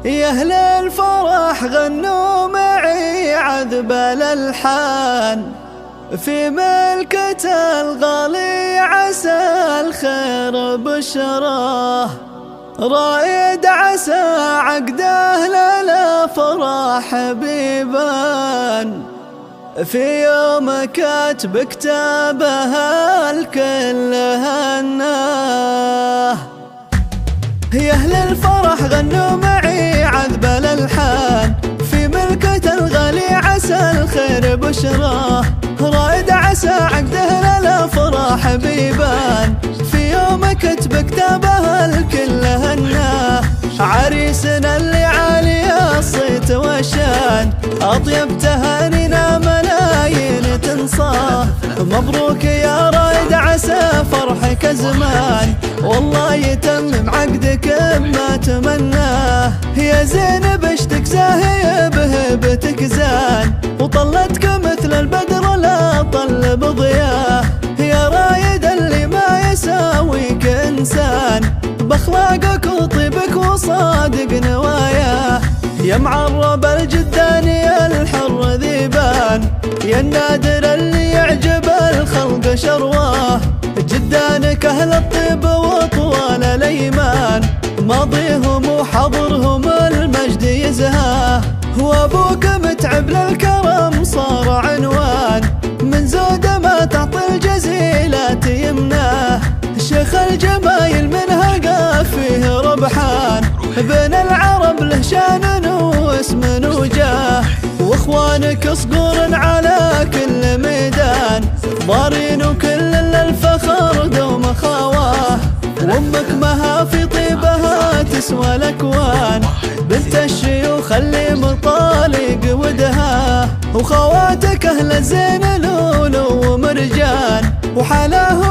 يا أهل الفرح غنوا معي عذب الألحان، في ملكة الغالي عسى الخير بشراه، رايد عسى عقده للأفراح بيبان، في يوم كاتب كتابها الكل هناه. يا أهل الفرح غنوا معي عذب الألحان، في ملكة الغالي عسى الخير بشراه، رايد عسى عقده للأفراح بيبان، في يوم كتب كتابه الكل هناه. عريسنا اللي عالي الصيت والشان، أطيب تهانينا ملايين تنصاه، مبروك يا رايد عسى فرحك زمان، والله يتمم عقدك بما تمناه. يا زينب اشتك زاهي بهبتك زان، وطلتك مثل البدر لا طل بضياه، يا رايد اللي ما يساويك إنسان، بأخلاقك وطيبك وصادق نواياه. يا معرب الجداني الحر ذيبان، يا النادر اللي يعجب الخلق شرواه، جدانك أهل الطيب وطوال الأيمان، ماضيهم وحضرهم المجد يزهاه، وأبوك متعب للكرم صار عنوان، من زود ما تعطي الجزيلات يمناه، شيخ الجمايل منها فيه ربحان، بين العرب له شان واسم وجاه، واخوانك صقور على كل ميدان، ضارين وكل للفخر دوم خواه، وامك مها في طيبها تسوى الاكوان، بنت الشيوخ اللي مطالق ودها، وخواتك اهل الزين لولو ومرجان، وحلاهم